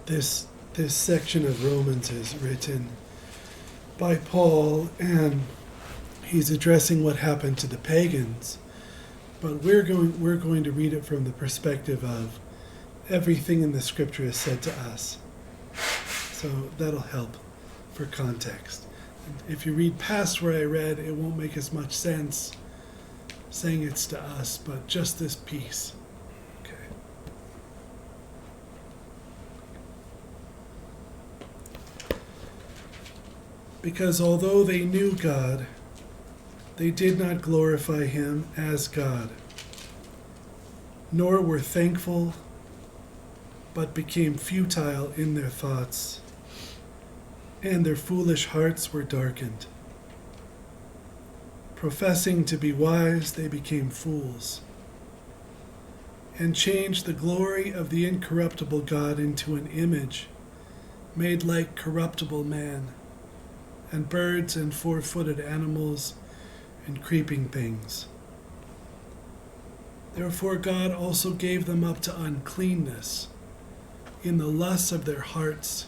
This section of Romans is written by Paul, and he's addressing what happened to the pagans. But we're going to read it from the perspective of everything in the scripture is said to us. So that'll help for context. If you read past where I read, it won't make as much sense saying it's to us, but just this piece. Okay. Because although they knew God, they did not glorify him as God, nor were thankful, but became futile in their thoughts, and their foolish hearts were darkened. Professing to be wise, they became fools, and changed the glory of the incorruptible God into an image made like corruptible man, and birds and four-footed animals and creeping things. Therefore God also gave them up to uncleanness in the lusts of their hearts,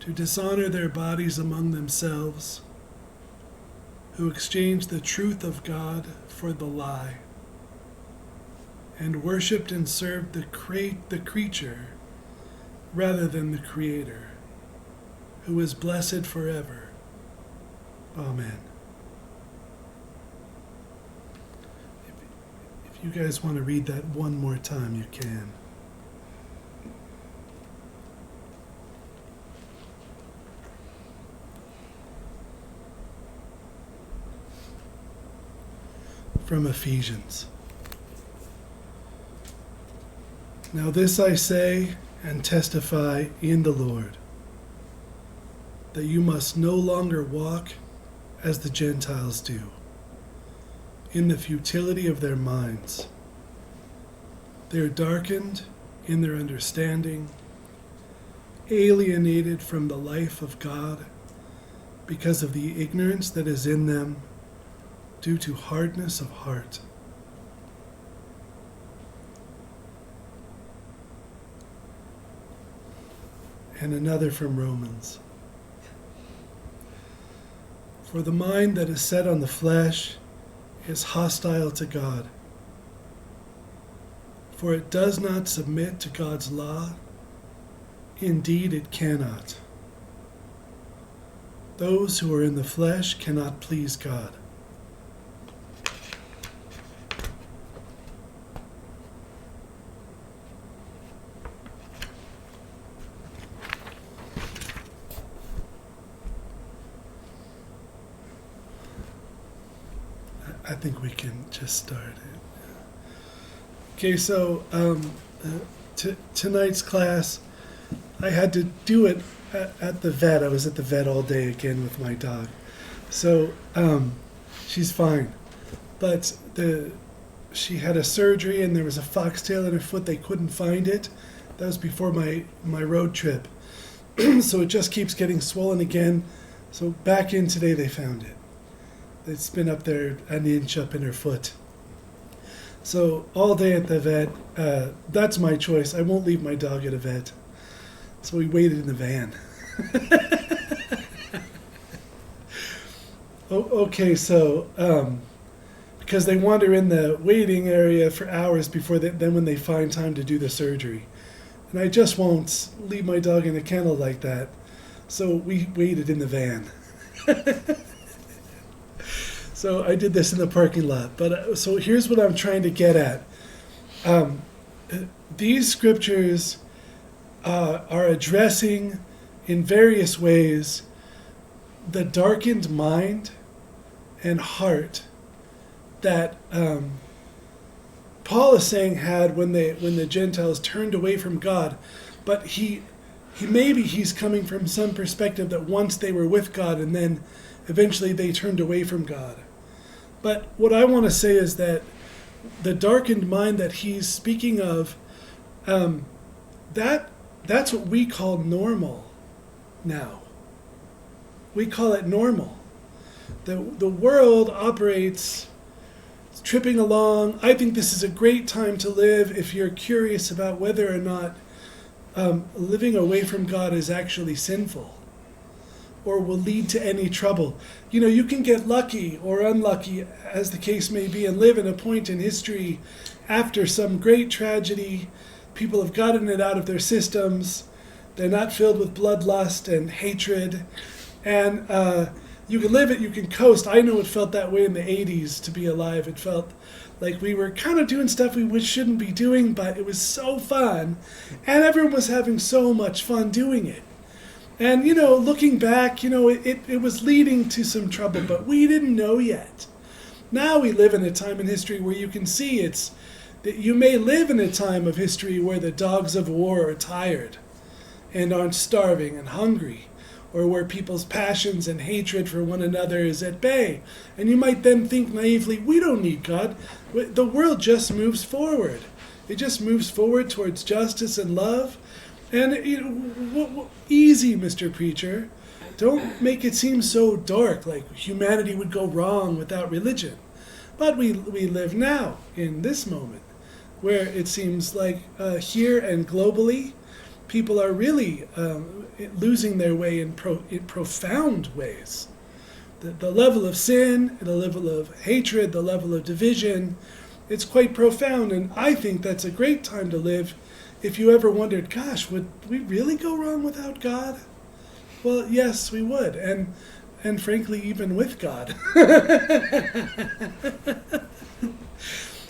to dishonor their bodies among themselves, who exchanged the truth of God for the lie, and worshipped and served the creature rather than the Creator, who is blessed forever. Amen. If you guys want to read that one more time, you can. From Ephesians. Now this I say and testify in the Lord, that you must no longer walk as the Gentiles do, in the futility of their minds. They are darkened in their understanding, alienated from the life of God because of the ignorance that is in them due to hardness of heart. And another from Romans. For the mind that is set on the flesh is hostile to God, for it does not submit to God's law. Indeed, it cannot. Those who are in the flesh cannot please God. I think we can just start it. Okay, so tonight's class, I had to do it at the vet. I was at the vet all day again with my dog. So she's fine. But she had a surgery and there was a foxtail in her foot. They couldn't find it. That was before my road trip. So it just keeps getting swollen again. So back in today they found it. It's been up there an inch up in her foot. So all day at the vet, that's my choice. I won't leave my dog at a vet. So we waited in the van. Okay, so because they wander in the waiting area for hours before then when they find time to do the surgery. And I just won't leave my dog in a kennel like that. So we waited in the van. So I did this in the parking lot. But so here's what I'm trying to get at. These scriptures are addressing in various ways the darkened mind and heart that Paul is saying had when the Gentiles turned away from God. But he's coming from some perspective that once they were with God and then eventually they turned away from God. But what I want to say is that the darkened mind that he's speaking of, that's what we call normal now. We call it normal. The world operates tripping along. I think this is a great time to live if you're curious about whether or not living away from God is actually sinful or will lead to any trouble. You know, you can get lucky or unlucky, as the case may be, and live in a point in history after some great tragedy. People have gotten it out of their systems. They're not filled with bloodlust and hatred. And you can live it, you can coast. I know it felt that way in the 80s to be alive. It felt like we were kind of doing stuff we shouldn't be doing, but it was so fun. And everyone was having so much fun doing it. And, you know, looking back, you know, it was leading to some trouble, but we didn't know yet. Now we live in a time in history where you can see that you may live in a time of history where the dogs of war are tired and aren't starving and hungry, or where people's passions and hatred for one another is at bay. And you might then think naively, we don't need God. The world just moves forward. It just moves forward towards justice and love. And you know, easy, Mr. Preacher. Don't make it seem so dark, like humanity would go wrong without religion. But we live now, in this moment, where it seems like here and globally, people are really losing their way in profound ways. The level of sin, the level of hatred, the level of division, it's quite profound. And I think that's a great time to live. If you ever wondered, gosh, would we really go wrong without God? Well, yes, we would. And frankly, even with God.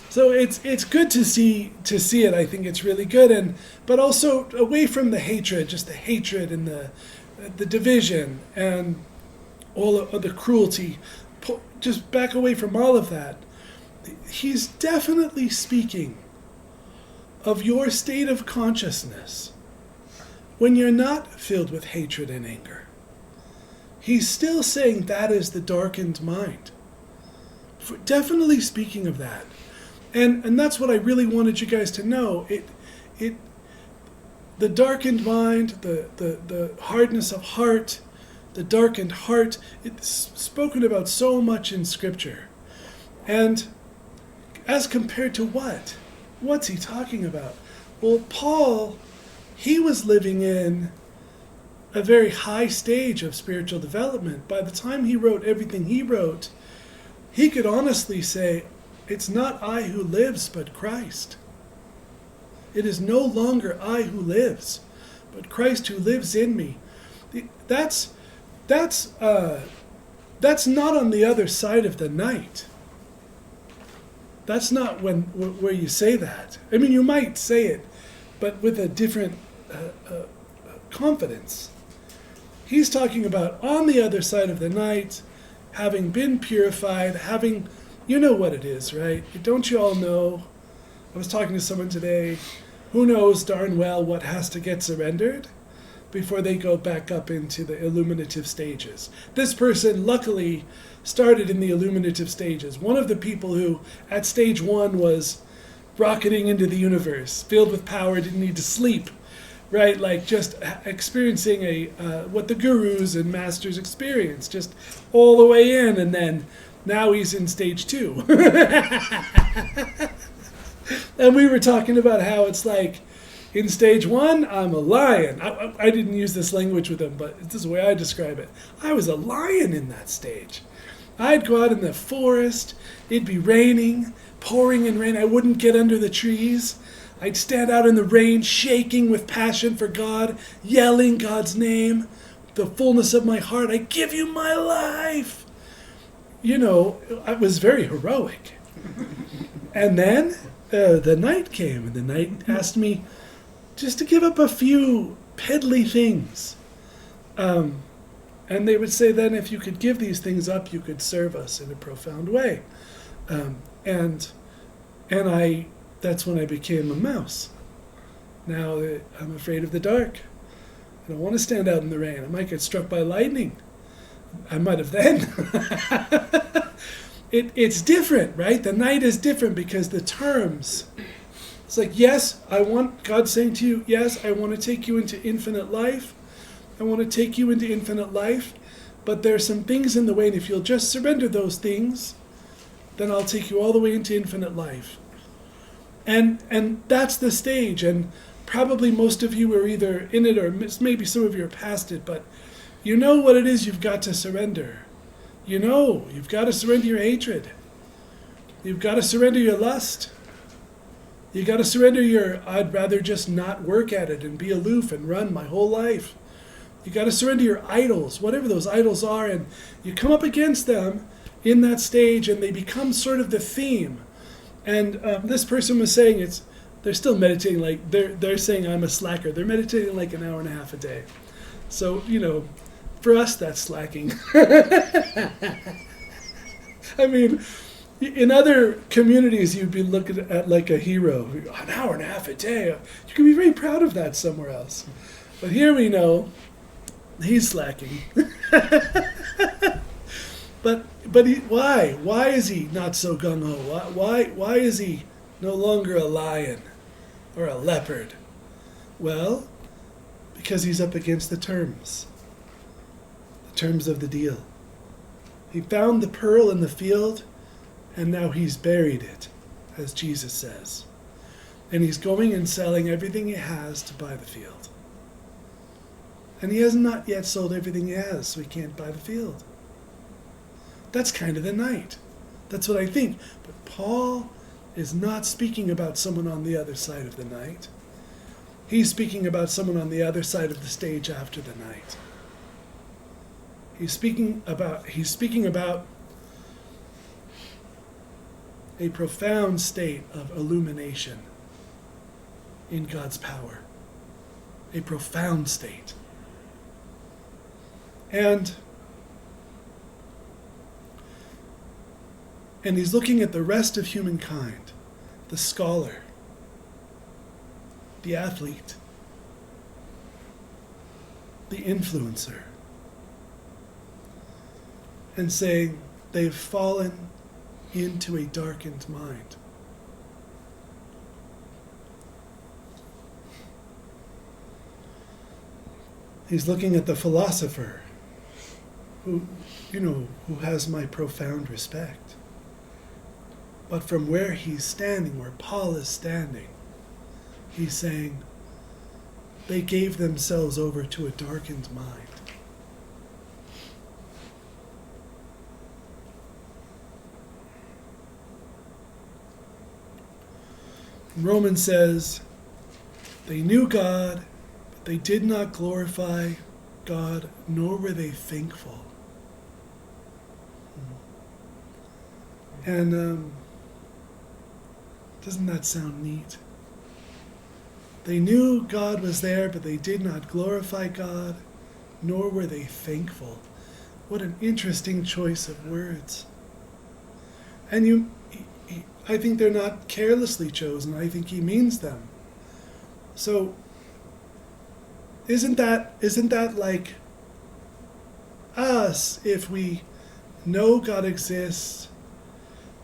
So it's good to see it. I think it's really good, but also away from the hatred, just the hatred and the division and all of the cruelty. Just back away from all of that. He's definitely speaking of your state of consciousness when you're not filled with hatred and anger. He's still saying that is the darkened mind. Definitely speaking of that. And that's what I really wanted you guys to know. The darkened mind, the hardness of heart, the darkened heart, it's spoken about so much in Scripture. And as compared to what? What's he talking about? Well, Paul, he was living in a very high stage of spiritual development. By the time he wrote everything he wrote, he could honestly say, it's not I who lives, but Christ. It is no longer I who lives, but Christ who lives in me. That's not on the other side of the night. That's not where you say that. I mean, you might say it, but with a different confidence. He's talking about on the other side of the night, having been purified, having, you know what it is, right? Don't you all know? I was talking to someone today who knows darn well what has to get surrendered before they go back up into the illuminative stages. This person luckily started in the illuminative stages. One of the people who at stage 1 was rocketing into the universe, filled with power, didn't need to sleep, right? Like just experiencing what the gurus and masters experience, just all the way in, and then now he's in stage 2. And we were talking about how it's like, in stage 1, I'm a lion. I didn't use this language with him, but this is the way I describe it. I was a lion in that stage. I'd go out in the forest. It'd be raining, pouring in rain. I wouldn't get under the trees. I'd stand out in the rain, shaking with passion for God, yelling God's name, the fullness of my heart. I give you my life. You know, I was very heroic. And then the night came, and the night asked me just to give up a few piddly things. And they would say then if you could give these things up, you could serve us in a profound way. And that's when I became a mouse. Now I'm afraid of the dark. I don't want to stand out in the rain. I might get struck by lightning. I might have then. It's different, right? The night is different because the terms. It's like, yes, I want God saying to you, yes, I want to take you into infinite life. I want to take you into infinite life. But there are some things in the way, and if you'll just surrender those things, then I'll take you all the way into infinite life. And that's the stage. And probably most of you are either in it or maybe some of you are past it, but you know what it is you've got to surrender. You know, you've got to surrender your hatred. You've got to surrender your lust. You got to surrender your, I'd rather just not work at it and be aloof and run my whole life. You got to surrender your idols, whatever those idols are, and you come up against them in that stage, and they become sort of the theme. And this person was saying they're still meditating like they're saying I'm a slacker. They're meditating like an hour and a half a day. So for us that's slacking. I mean, in other communities, you'd be looking at like a hero. An hour and a half a day. You can be very proud of that somewhere else. But here we know he's slacking. But why? Why is he not so gung-ho? Why is he no longer a lion or a leopard? Well, because he's up against the terms of the deal. He found the pearl in the field, and now he's buried it, as Jesus says. And he's going and selling everything he has to buy the field. And he has not yet sold everything he has, so he can't buy the field. That's kind of the night. That's what I think. But Paul is not speaking about someone on the other side of the night. He's speaking about someone on the other side of the stage after the night. He's speaking about a profound state of illumination in God's power. A profound state. And he's looking at the rest of humankind, the scholar, the athlete, the influencer, and saying they've fallen into a darkened mind. He's looking at the philosopher who has my profound respect. But from where he's standing, where Paul is standing, he's saying they gave themselves over to a darkened mind. Romans says, they knew God, but they did not glorify God, nor were they thankful. And doesn't that sound neat? They knew God was there, but they did not glorify God, nor were they thankful. What an interesting choice of words. And I think they're not carelessly chosen. I think he means them. So, isn't that like us if we know God exists,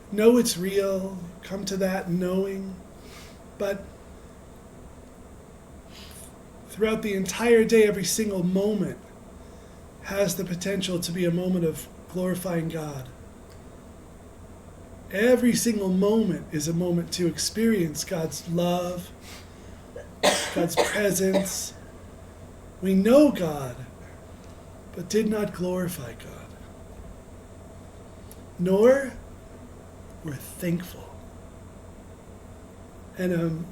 know it's real, come to that knowing, but throughout the entire day, every single moment has the potential to be a moment of glorifying God. Every single moment is a moment to experience God's love, God's presence. We know God, but did not glorify God. Nor were thankful. And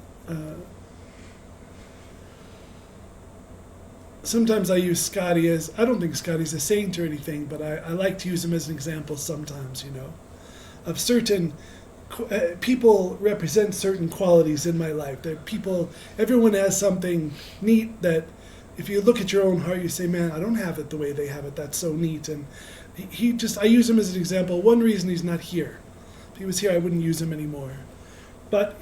sometimes I use Scotty as, I don't think Scotty's a saint or anything, but I like to use him as an example sometimes, of certain people represent certain qualities in my life. Everyone has something neat that if you look at your own heart, you say, man, I don't have it the way they have it. That's so neat. And I use him as an example. One reason he's not here. If he was here, I wouldn't use him anymore. But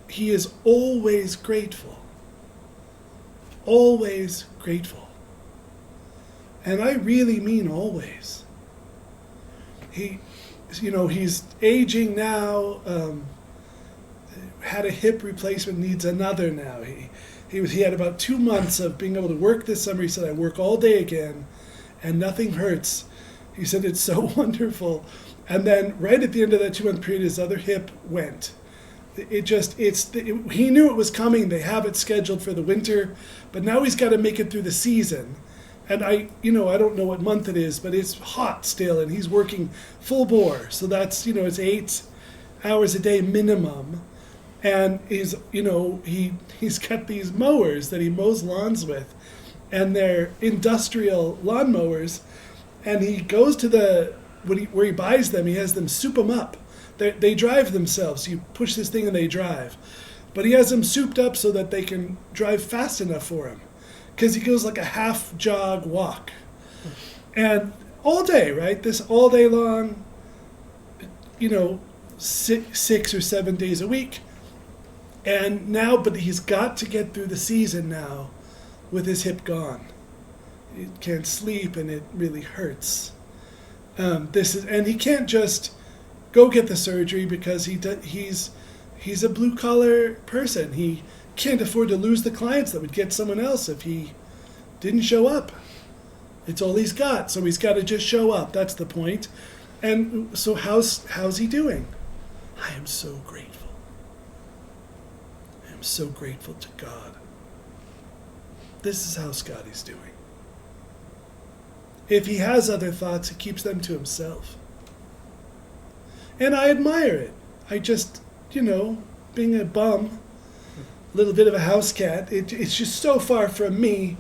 he is always grateful. Always grateful. And I really mean always. He's aging now, had a hip replacement, needs another now. He had about 2 months of being able to work this summer. He said, I work all day again, and nothing hurts. He said, it's so wonderful. And then right at the end of that 2-month period, his other hip went. he knew it was coming. They have it scheduled for the winter, but now he's got to make it through the season. And I don't know what month it is, but it's hot still, and he's working full bore. So that's, it's 8 hours a day minimum. And he's got these mowers that he mows lawns with, and they're industrial lawn mowers. And he goes to where he buys them, he has them soup them up. They drive themselves. You push this thing and they drive. But he has them souped up so that they can drive fast enough for him. Because he goes like a half jog walk. And all day, right? This all day long, 6 or 7 days a week. And now, but he's got to get through the season now with his hip gone. He can't sleep and it really hurts. And he can't just go get the surgery because he's a blue collar person. He can't afford to lose the clients that would get someone else if he didn't show up. It's all he's got, so he's got to just show up. That's the point. And so how's he doing? I am so grateful. I am so grateful to God. This is how Scotty's doing. If he has other thoughts, he keeps them to himself. And I admire it. I just, being a bum, a little bit of a house cat, it's just so far from me.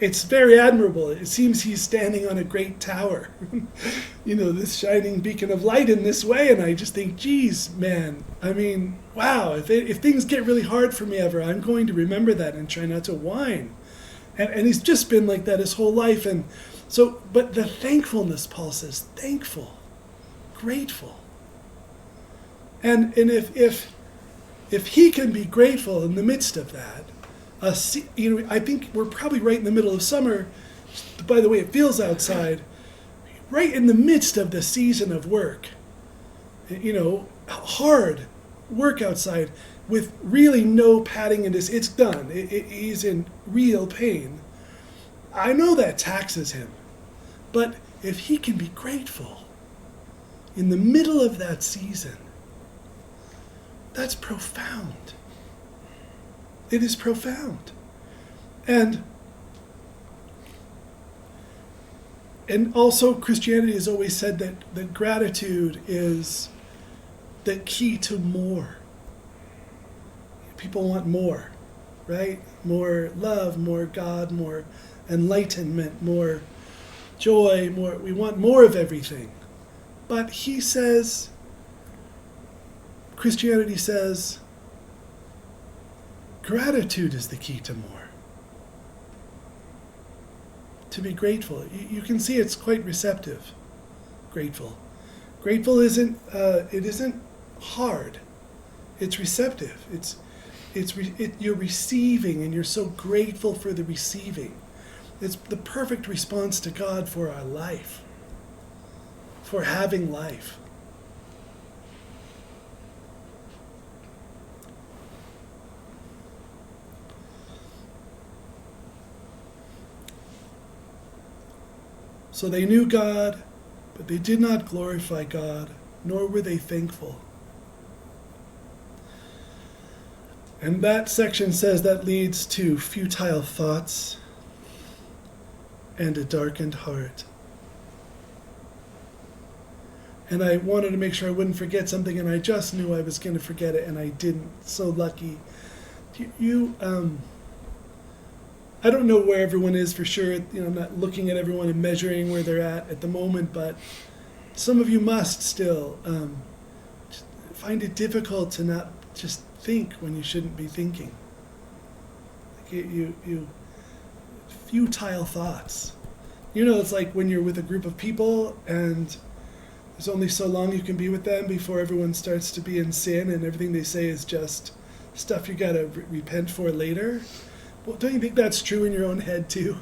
It's very admirable. It seems he's standing on a great tower, this shining beacon of light in this way. And I just think, geez, man, wow, if things get really hard for me ever, I'm going to remember that and try not to whine. And he's just been like that his whole life. And so, but the thankfulness, Paul says, thankful, grateful. And if he can be grateful in the midst of that, I think we're probably right in the middle of summer. By the way, it feels outside, right in the midst of the season of work. Hard work outside with really no padding in his. It's done. He's in real pain. I know that taxes him, but if he can be grateful in the middle of that season, that's profound. It is profound. And also Christianity has always said that gratitude is the key to more. People want more, right? More love, more God, more enlightenment, more joy, we want more of everything. But Christianity says, gratitude is the key to more. To be grateful. You can see it's quite receptive. Grateful. Grateful isn't hard. It's receptive. You're receiving, and you're so grateful for the receiving. It's the perfect response to God for our life, for having life. So they knew God, but they did not glorify God, nor were they thankful. And that section says that leads to futile thoughts and a darkened heart. And I wanted to make sure I wouldn't forget something, and I just knew I was going to forget it, and I didn't. So lucky. I don't know where everyone is for sure. I'm not looking at everyone and measuring where they're at the moment, but some of you must still find it difficult to not just think when you shouldn't be thinking. Like futile thoughts. It's like when you're with a group of people and there's only so long you can be with them before everyone starts to be in sin and everything they say is just stuff you got to repent for later. Well, don't you think that's true in your own head too?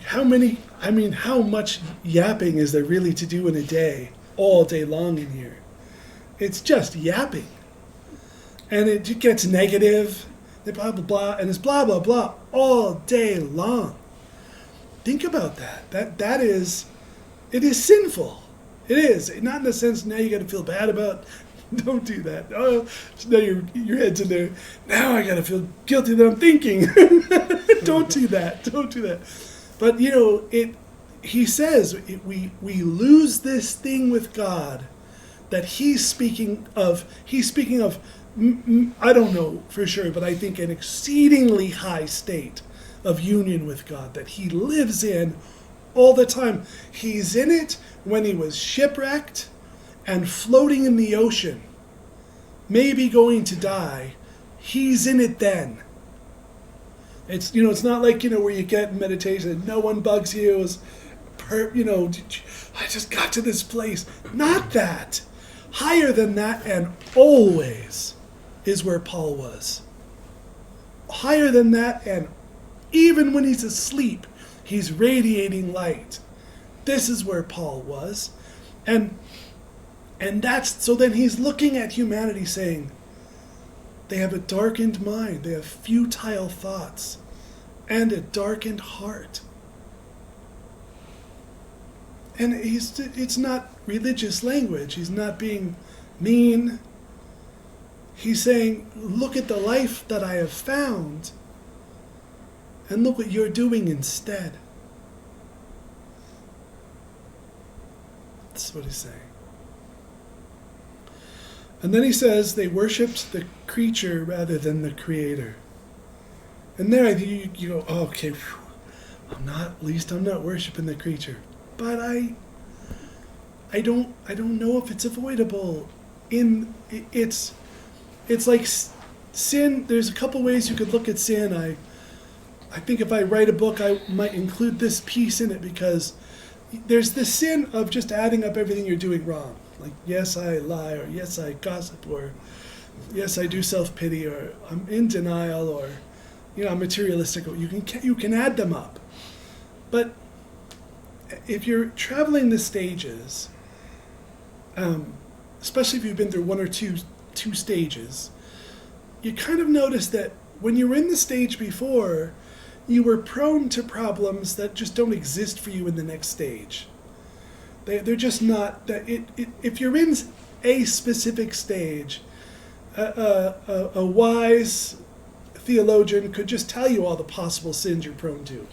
How much yapping is there really to do in a day, all day long in here? It's just yapping. And it gets negative, blah, blah, blah, and it's blah, blah, blah all day long. Think about that. It is sinful. It is. Not in the sense now you got to feel bad about. Don't do that. Oh, so now your head's in there. Now I got to feel guilty that I'm thinking. Don't do that. Don't do that. But he says we lose this thing with God that he's speaking of. He's speaking of. I don't know for sure, but I think an exceedingly high state of union with God that he lives in all the time. He's in it when he was shipwrecked and floating in the ocean, maybe going to die. He's in it then. It's it's not like where you get in meditation and no one bugs you. I just got to this place. Not that. Higher than that, and always is where Paul was. Higher than that, and even when he's asleep, he's radiating light. This is where Paul was. And that's, so then he's looking at humanity saying, they have a darkened mind, they have futile thoughts, and a darkened heart. And it's not religious language. He's not being mean. He's saying, look at the life that I have found, and look what you're doing instead. That's what he's saying. And then he says they worshipped the creature rather than the creator. And there I think you go, oh, okay, I'm not worshiping the creature. But I don't know if it's avoidable. It's like sin. There's a couple ways you could look at sin. I think if I write a book, I might include this piece in it, because there's the sin of just adding up everything you're doing wrong. Like, yes, I lie, or yes, I gossip, or yes, I do self-pity, or I'm in denial, or I'm materialistic. You can add them up. But if you're traveling the stages, especially if you've been through one or two stages, you kind of notice that when you were in the stage before, you were prone to problems that just don't exist for you in the next stage. They're just not that. If you're in a specific stage, a wise theologian could just tell you all the possible sins you're prone to.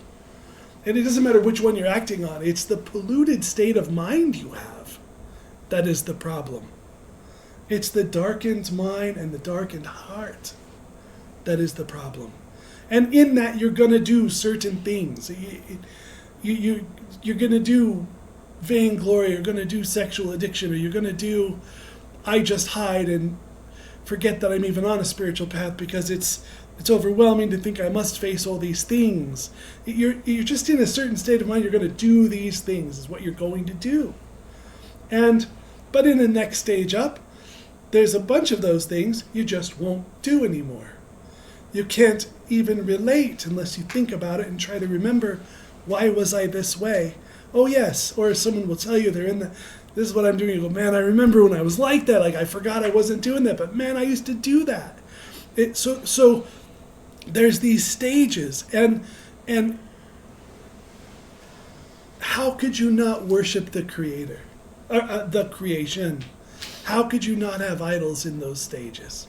And it doesn't matter which one you're acting on. It's the polluted state of mind you have that is the problem. It's the darkened mind and the darkened heart that is the problem. And in that, you're going to do certain things. You're going to do vainglory, you're going to do sexual addiction, or you're going to do, I just hide and forget that I'm even on a spiritual path because it's overwhelming to think I must face all these things. You're just in a certain state of mind. You're going to do these things is what you're going to do. But in the next stage up, there's a bunch of those things you just won't do anymore. You can't even relate unless you think about it and try to remember, why was I this way? Oh yes, or someone will tell you this is what I'm doing. You go, man, I remember when I was like that. Like I forgot I wasn't doing that, but man, I used to do that. So there's these stages, and how could you not worship the Creator, the creation? How could you not have idols in those stages?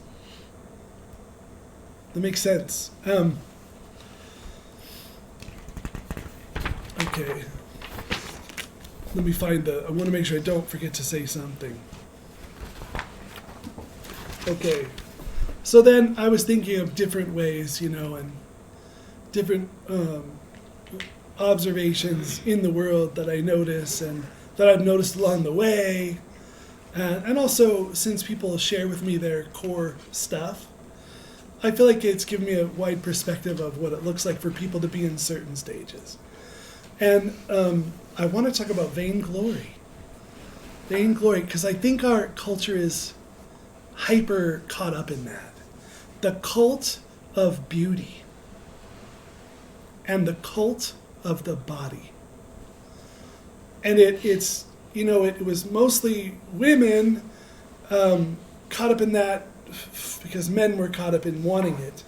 That makes sense. Okay. Let me find I want to make sure I don't forget to say something. Okay. So then I was thinking of different ways, and different observations in the world that I notice and that I've noticed along the way. And also, since people share with me their core stuff, I feel like it's given me a wide perspective of what it looks like for people to be in certain stages. And I want to talk about vainglory. Vainglory, because I think our culture is hyper caught up in that. The cult of beauty and the cult of the body. And it was mostly women caught up in that because men were caught up in wanting it.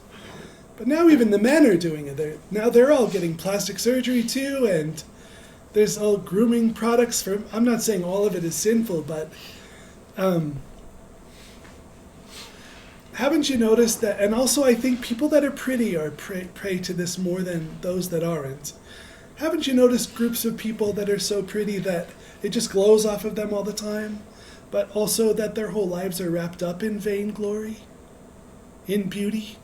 But now even the men are doing it. Now they're all getting plastic surgery too, and there's all grooming products from, I'm not saying all of it is sinful, but haven't you noticed that, and also I think people that are pretty are prey to this more than those that aren't. Haven't you noticed groups of people that are so pretty that it just glows off of them all the time, but also that their whole lives are wrapped up in vainglory, in beauty,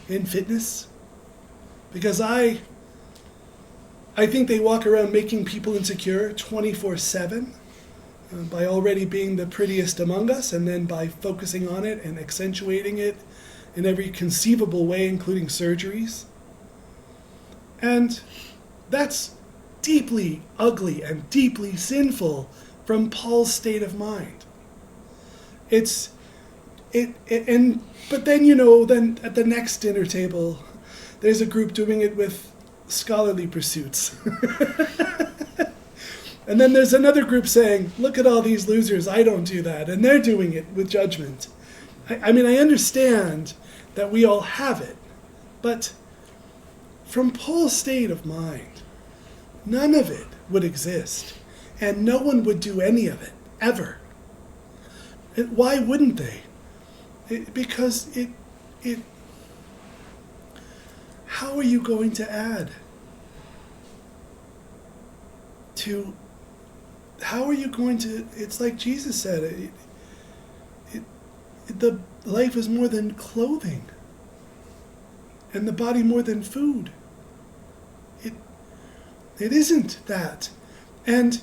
in fitness? Because I think they walk around making people insecure 24/7 by already being the prettiest among us, and then by focusing on it and accentuating it in every conceivable way, including surgeries. And that's deeply ugly and deeply sinful from Paul's state of mind. But then, then at the next dinner table, there's a group doing it with scholarly pursuits. And then there's another group saying, look at all these losers, I don't do that. And they're doing it with judgment. I mean, I understand that we all have it, but from Paul's state of mind, none of it would exist, and no one would do any of it, ever. Why wouldn't they? Because how are you going to add to, how are you going to, it's like Jesus said, the life is more than clothing, and the body more than food. It isn't that. And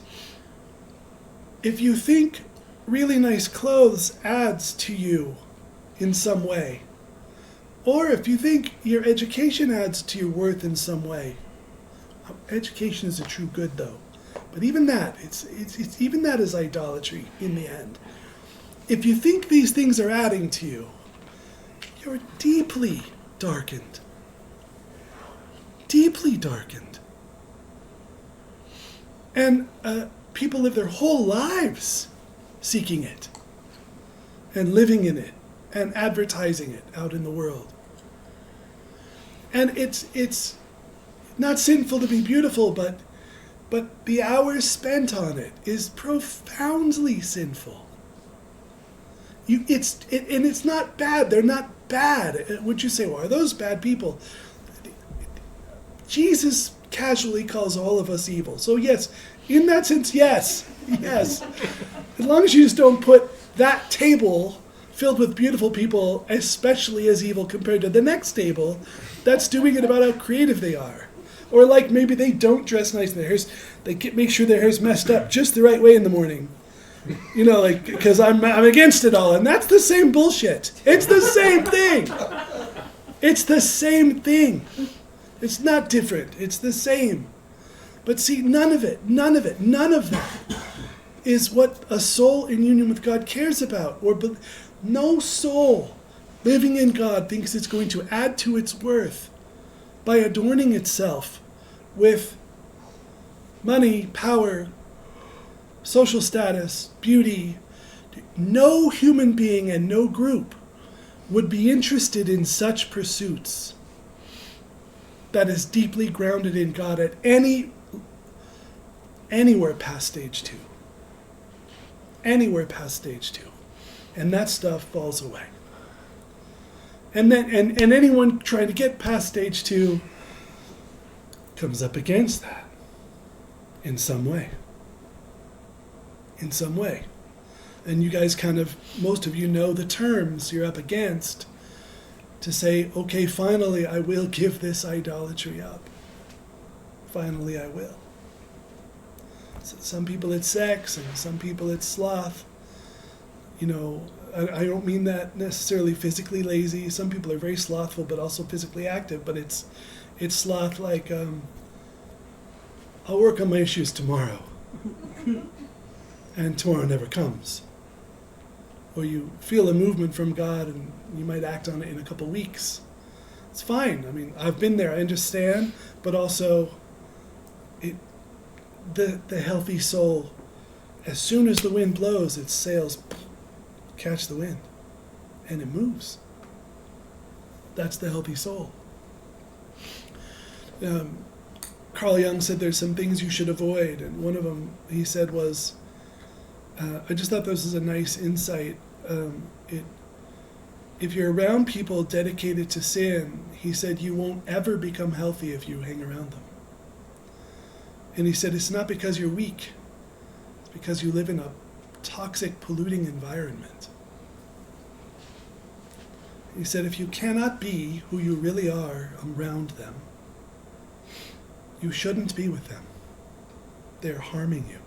if you think really nice clothes adds to you in some way, or if you think your education adds to your worth in some way, education is a true good though, but even that, it's even that is idolatry in the end. If you think these things are adding to you, you're deeply darkened. Deeply darkened. And people live their whole lives seeking it and living in it and advertising it out in the world. And it's not sinful to be beautiful, but the hours spent on it is profoundly sinful. It's not bad. They're not bad. Would you say, well, are those bad people? Jesus casually calls all of us evil. So yes, in that sense, yes. As long as you just don't put that table filled with beautiful people, especially as evil compared to the next table, that's doing it about how creative they are. Or like maybe they don't dress nice in their hair. Make sure their hair's messed up just the right way in the morning. Because I'm against it all. And that's the same bullshit. It's the same thing. It's the same thing. It's not different. It's the same. But see, none of that is what a soul in union with God cares about. No soul living in God thinks it's going to add to its worth by adorning itself with money, power, social status, beauty. No human being and no group would be interested in such pursuits that is deeply grounded in God at anywhere past stage 2. Anywhere past stage 2. And that stuff falls away. And then and anyone trying to get past stage 2 comes up against that in some way. In some way. And you guys most of you know the terms you're up against to say, okay, finally I will give this idolatry up. Finally I will. So some people it's sex, and some people it's sloth. I don't mean that necessarily physically lazy. Some people are very slothful but also physically active, but it's sloth like, I'll work on my issues tomorrow. And tomorrow never comes. Or you feel a movement from God and you might act on it in a couple weeks. It's fine. I mean, I've been there, I understand, but also the healthy soul, as soon as the wind blows, its sails catch the wind and it moves. That's the healthy soul. Carl Jung said there's some things you should avoid, and one of them he said was, I just thought this was a nice insight. If you're around people dedicated to sin, he said you won't ever become healthy if you hang around them. And he said it's not because you're weak, it's because you live in a toxic, polluting environment. He said if you cannot be who you really are around them, you shouldn't be with them. They're harming you.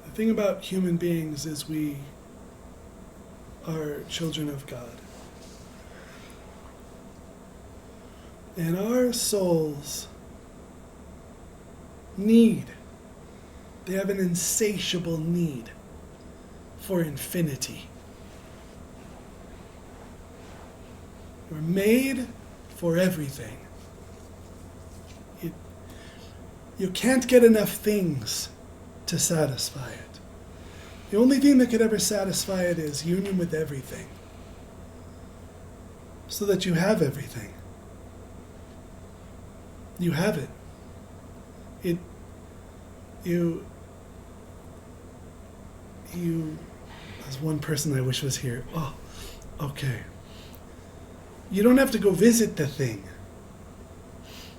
The thing about human beings is we are children of God. And our souls they have an insatiable need for infinity. We're made for everything. You can't get enough things to satisfy it. The only thing that could ever satisfy it is union with everything, so that you have everything. You have it. There's one person I wish was here. Oh, okay. You don't have to go visit the thing,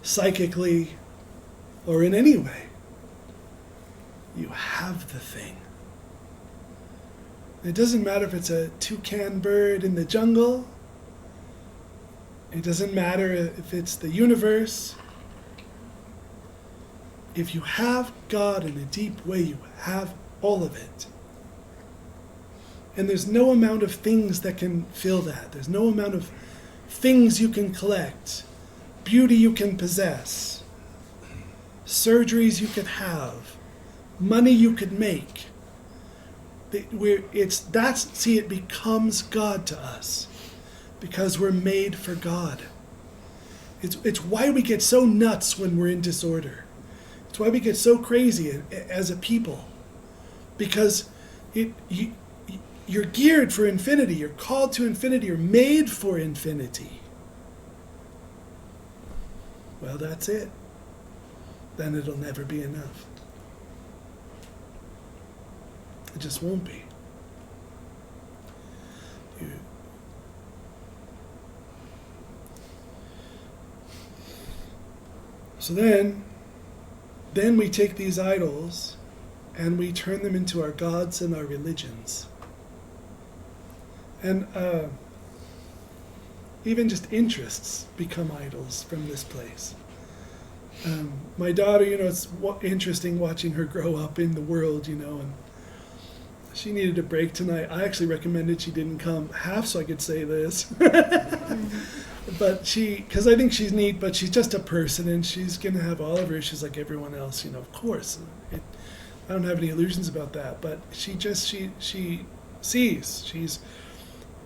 psychically or in any way. You have the thing. It doesn't matter if it's a toucan bird in the jungle. It doesn't matter if it's the universe. If you have God in a deep way, you have all of it. And there's no amount of things that can fill that. There's no amount of things you can collect, beauty you can possess, surgeries you could have, money you could make. It becomes God to us because we're made for God. It's why we get so nuts when we're in disorder. It's why we get so crazy as a people, because you're geared for infinity. You're called to infinity. You're made for infinity. Well, that's it. Then it'll never be enough. It just won't be. So then we take these idols and we turn them into our gods and our religions. And even just interests become idols from this place. My daughter, it's interesting watching her grow up in the world, and she needed a break tonight. I actually recommended she didn't come half so I could say this. But because I think she's neat, but she's just a person, and she's going to have all of her issues like everyone else, of course. I don't have any illusions about that, but she sees.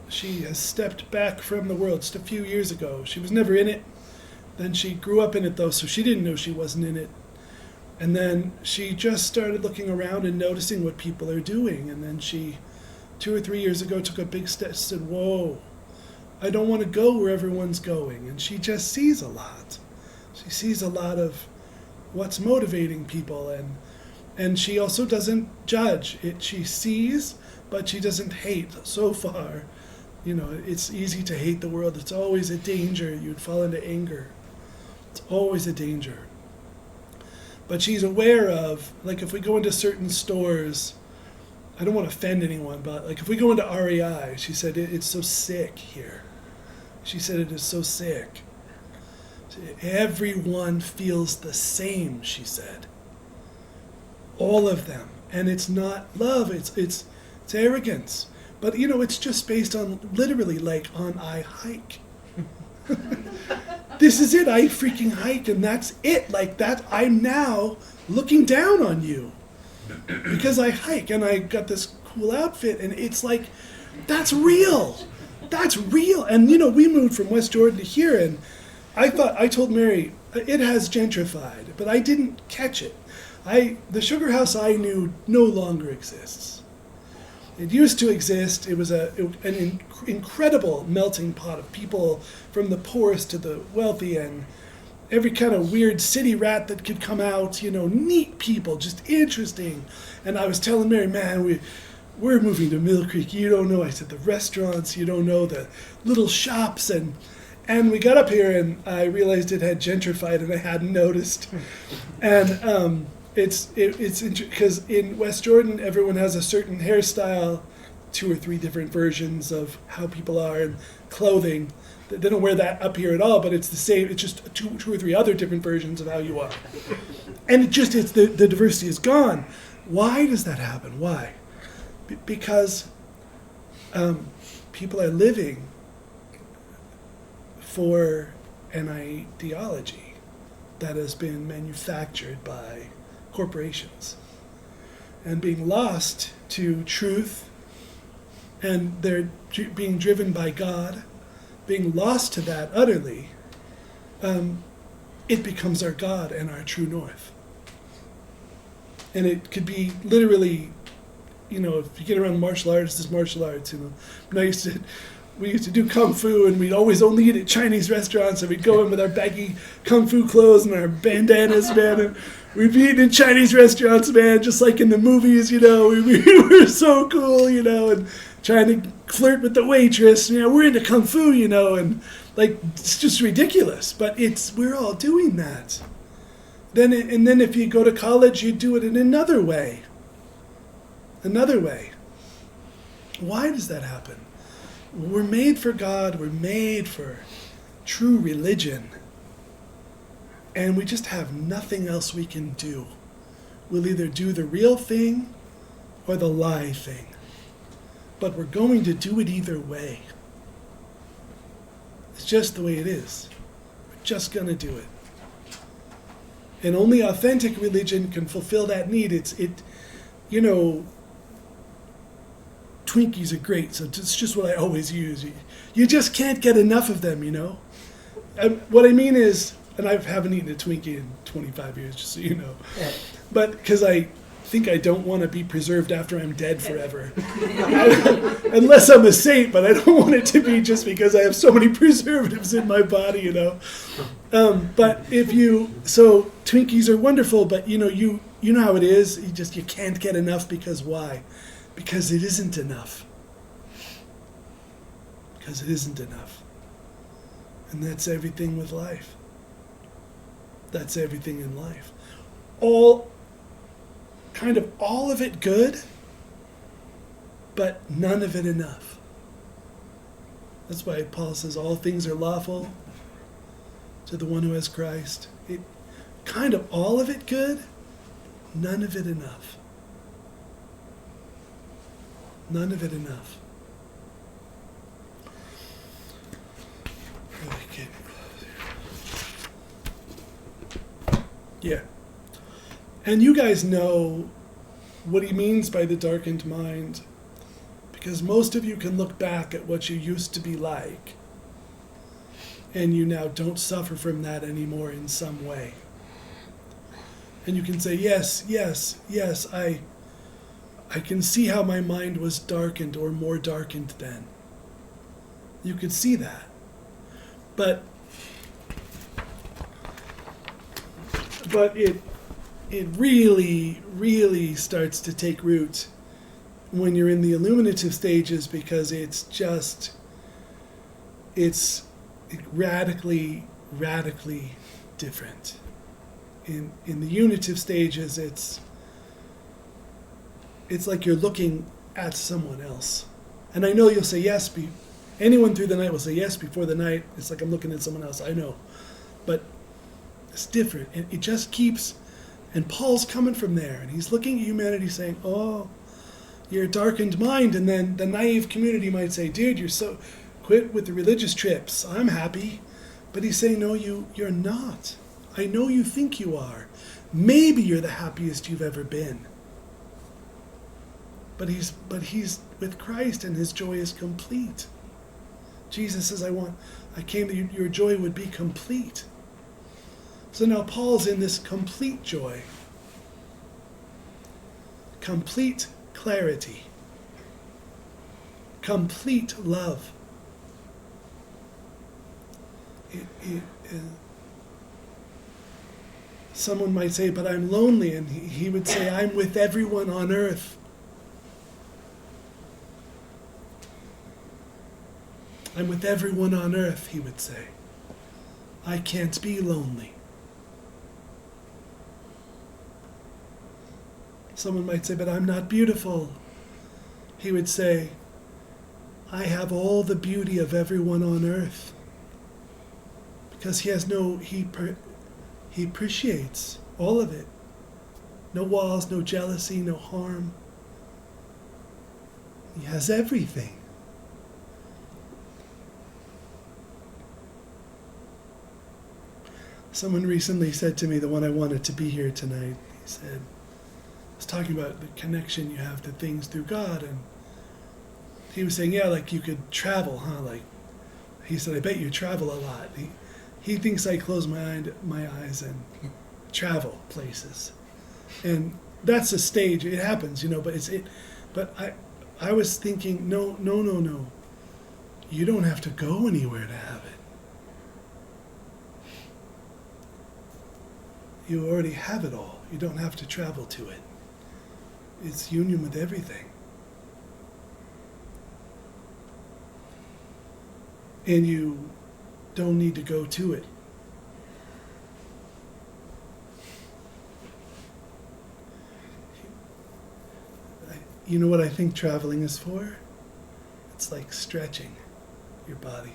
She has stepped back from the world just a few years ago. She was never in it. Then she grew up in it, though, so she didn't know she wasn't in it. And then she just started looking around and noticing what people are doing. And then she, 2 or 3 years ago, took a big step and said, whoa, I don't want to go where everyone's going. And she just sees a lot. She sees a lot of what's motivating people. And she also doesn't judge. She sees, but she doesn't hate so far. It's easy to hate the world. It's always a danger. You'd fall into anger. It's always a danger. But she's aware of, like, if we go into certain stores, I don't want to offend anyone, but like if we go into REI, she said, it's so sick here. She said it is so sick. Everyone feels the same, she said. All of them. And it's not love, it's arrogance. But it's just based on literally on I hike. This is it, I freaking hike, and that's it. Like that, I'm now looking down on you because I hike and I got this cool outfit, and it's like, that's real. That's real. And we moved from West Jordan to here, and I told Mary, it has gentrified, but I didn't catch it. The sugar house I knew no longer exists. It used to exist. It was an incredible melting pot of people from the poorest to the wealthy and every kind of weird city rat that could come out, neat people, just interesting. And I was telling Mary, man, we're moving to Mill Creek. You don't know. I said, the restaurants, you don't know, the little shops. And we got up here and I realized it had gentrified and I hadn't noticed. And it's because in West Jordan, everyone has a certain hairstyle, 2 or 3 different versions of how people are, and clothing. They don't wear that up here at all, but it's the same. It's just two or three other different versions of how you are. And it's the diversity is gone. Why does that happen? Why? Because people are living for an ideology that has been manufactured by corporations and being lost to truth, and they're being driven by God, being lost to that utterly, it becomes our God and our true north. And it could be literally, if you get around martial arts, it's martial arts, And we used to do kung fu, and we'd always only eat at Chinese restaurants, and we'd go in with our baggy kung fu clothes and our bandanas, man, and we'd be eating in Chinese restaurants, man, just like in the movies, we were so cool, and trying to flirt with the waitress, we're into kung fu, and it's just ridiculous, but we're all doing that. Then if you go to college, you do it in another way. Why does that happen? We're made for God, we're made for true religion, and we just have nothing else we can do. We'll either do the real thing or the lie thing, but we're going to do it either way. It's just the way it is. We're just going to do it. And only authentic religion can fulfill that need. Twinkies are great, so it's just what I always use. You just can't get enough of them, What I mean is, and I haven't eaten a Twinkie in 25 years, just so you know. Yeah. But because I think I don't want to be preserved after I'm dead forever. Unless I'm a saint, but I don't want it to be just because I have so many preservatives in my body, But so Twinkies are wonderful, but you know how it is. You can't get enough because why? Because it isn't enough. Because it isn't enough. And that's everything with life. That's everything in life. All of it good, but none of it enough. That's why Paul says all things are lawful to the one who has Christ. All of it good, none of it enough. None of it enough. Yeah. And you guys know what he means by the darkened mind, because most of you can look back at what you used to be like, and you now don't suffer from that anymore in some way. And you can say, yes, I can see how my mind was darkened or more darkened then. You could see that. But it really, really starts to take root when you're in the illuminative stages, because it's radically, radically different. In the unitive stages, it's like you're looking at someone else. And I know you'll say yes. Anyone through the night will say yes before the night. It's like I'm looking at someone else. I know. But it's different. And it just keeps... And Paul's coming from there. And he's looking at humanity saying, oh, you're a darkened mind. And then the naive community might say, dude, you're so... Quit with the religious trips. I'm happy. But he's saying, no, you're not. I know you think you are. Maybe you're the happiest you've ever been. But he's with Christ, and his joy is complete. Jesus says, I came that your joy would be complete. So now Paul's in this complete joy, complete clarity, complete love. Someone might say, but I'm lonely, and he would say, I'm with everyone on earth. I'm with everyone on earth, he would say. I can't be lonely. Someone might say, but I'm not beautiful. He would say, I have all the beauty of everyone on earth. Because he appreciates all of it. No walls, no jealousy, no harm. He has everything. Someone recently said to me, the one I wanted to be here tonight, he said, I was talking about the connection you have to things through God, and he was saying, yeah, like you could travel, huh? Like, he said, I bet you travel a lot. He thinks I close my eyes and travel places. And that's a stage, it happens, but I was thinking, no. You don't have to go anywhere to have it. You already have it all. You don't have to travel to it. It's union with everything. And you don't need to go to it. You know what I think traveling is for? It's like stretching your body.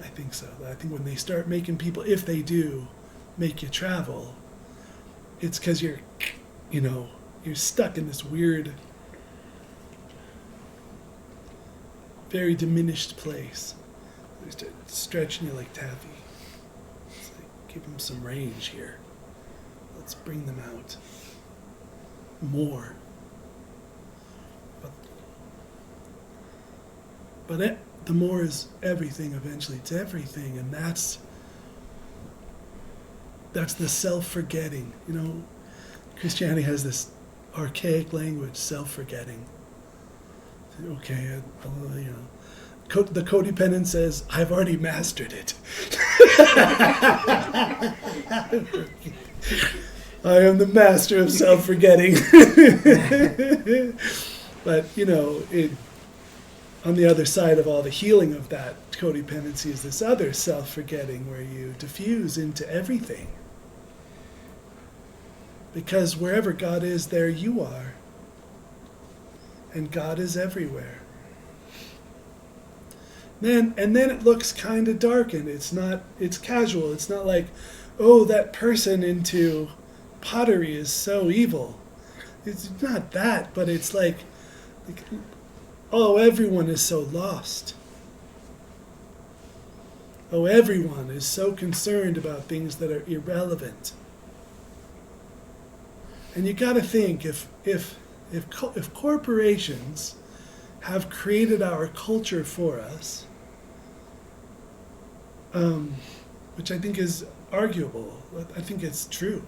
I think so. I think when they start making people, if they do, make you travel, it's because you're stuck in this weird, very diminished place. They start stretching you like taffy. It's like, give them some range here. Let's bring them out more. But the more is everything eventually. It's everything, and that's the self-forgetting. Christianity has this archaic language, self-forgetting. Okay, the codependent says, I've already mastered it. I am the master of self-forgetting. But, on the other side of all the healing of that codependency is this other self-forgetting where you diffuse into everything. Because wherever God is, there you are. And God is everywhere. And then it looks kind of darkened. It's casual. It's not like, oh, that person into pottery is so evil. It's not that, but it's like oh, everyone is so lost. Oh, everyone is so concerned about things that are irrelevant. And you got to think, if corporations have created our culture for us, which I think is arguable, I think it's true.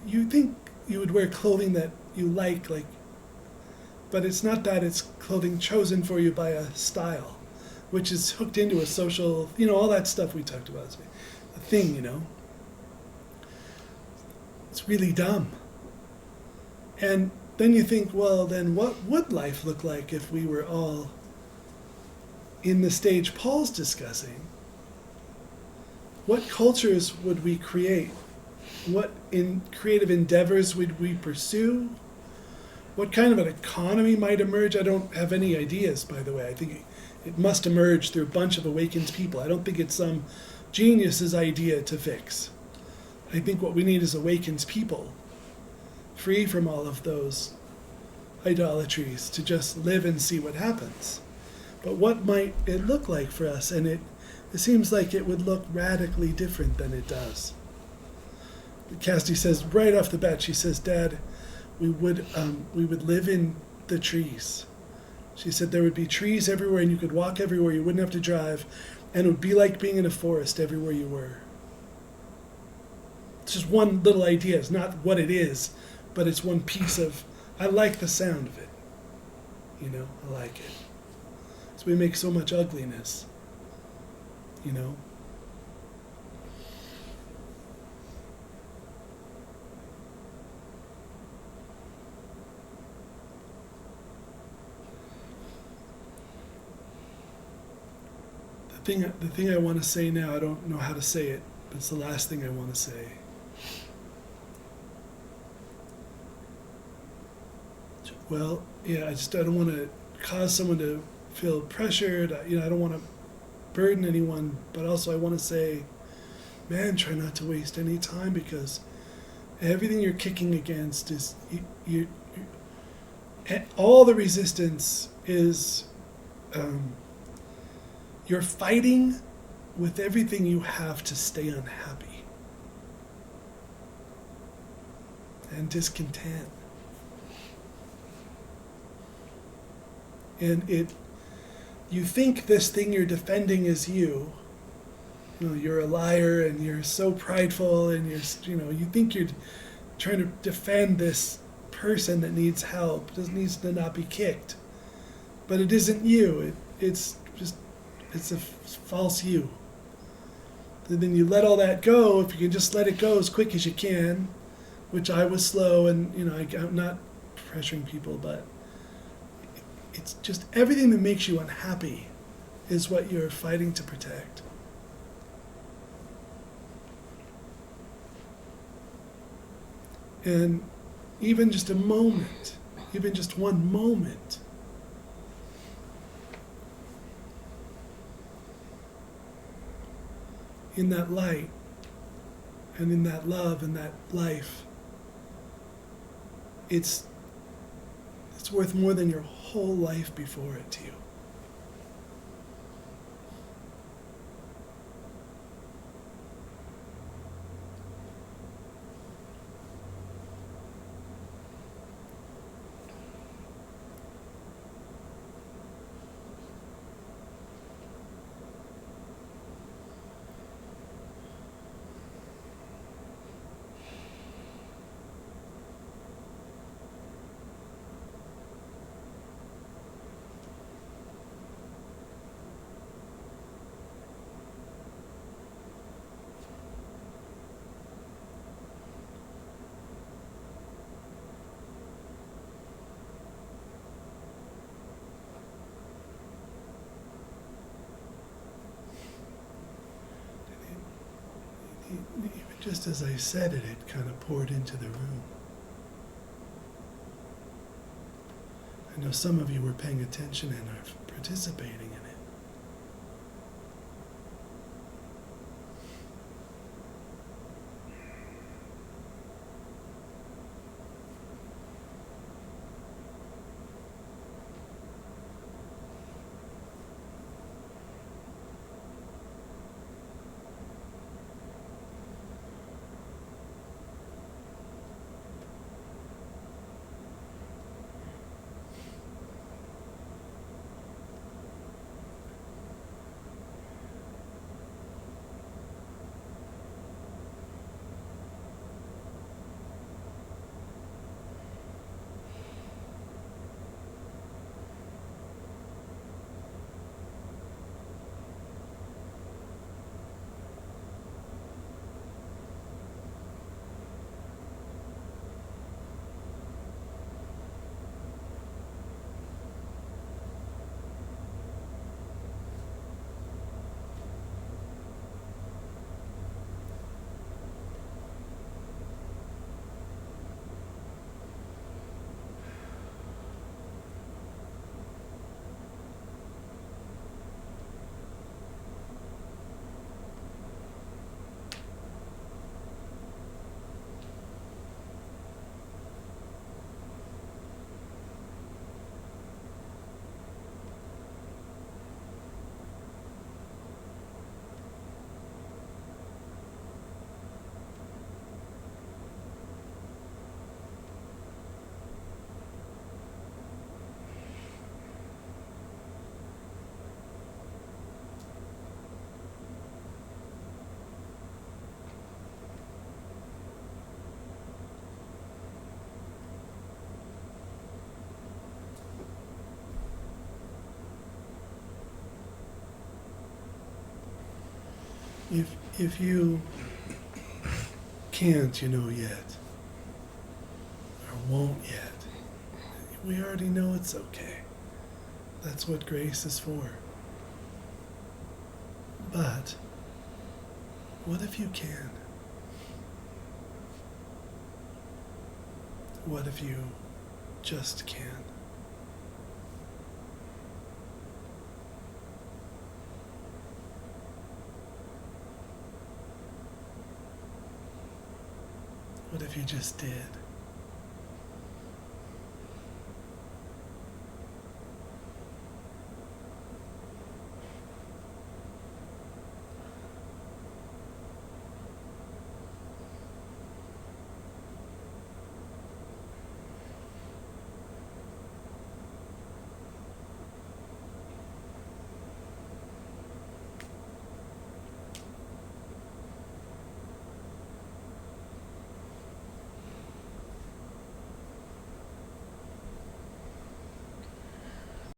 You think you would wear clothing that you like, but it's not that. It's clothing chosen for you by a style, which is hooked into a social, all that stuff we talked about. It's a thing, It's really dumb. And then you think, well, then what would life look like if we were all in the stage Paul's discussing? What cultures would we create? What creative endeavors would we pursue? What kind of an economy might emerge? I don't have any ideas, by the way. I think it must emerge through a bunch of awakened people. I don't think it's some genius's idea to fix. I think what we need is awakened people, free from all of those idolatries, to just live and see what happens. But what might it look like for us? And it seems like it would look radically different than it does. Cassidy says, right off the bat, she says, Dad, we would live in the trees. She said there would be trees everywhere and you could walk everywhere, you wouldn't have to drive, and it would be like being in a forest everywhere you were. It's just one little idea. It's not what it is, but it's one piece of, I like the sound of it. You know, I like it. So we make so much ugliness, you know. The thing I want to say now, I don't know how to say it, but it's the last thing I want to say. Well, yeah, I don't want to cause someone to feel pressured. You know, I don't want to burden anyone, but also I want to say, man, try not to waste any time, because everything you're kicking against is all the resistance is you're fighting with everything you have to stay unhappy and discontent. And you think this thing you're defending is you. You know, you're a liar and you're so prideful and you think you're trying to defend this person that needs help, just needs to not be kicked. But it isn't you. It's a false you. And then you let all that go. If you can just let it go as quick as you can, which I was slow, and I'm not pressuring people, but it's just everything that makes you unhappy is what you're fighting to protect. And even just a moment, even just one moment, in that light and in that love and that life, it's worth more than your whole life before it to you. Even just as I said it, it kind of poured into the room. I know some of you were paying attention and are participating in it. if you can't, yet, or won't yet, we already know it's okay. That's what grace is for. But what if you can? What if you just can? What if you just did?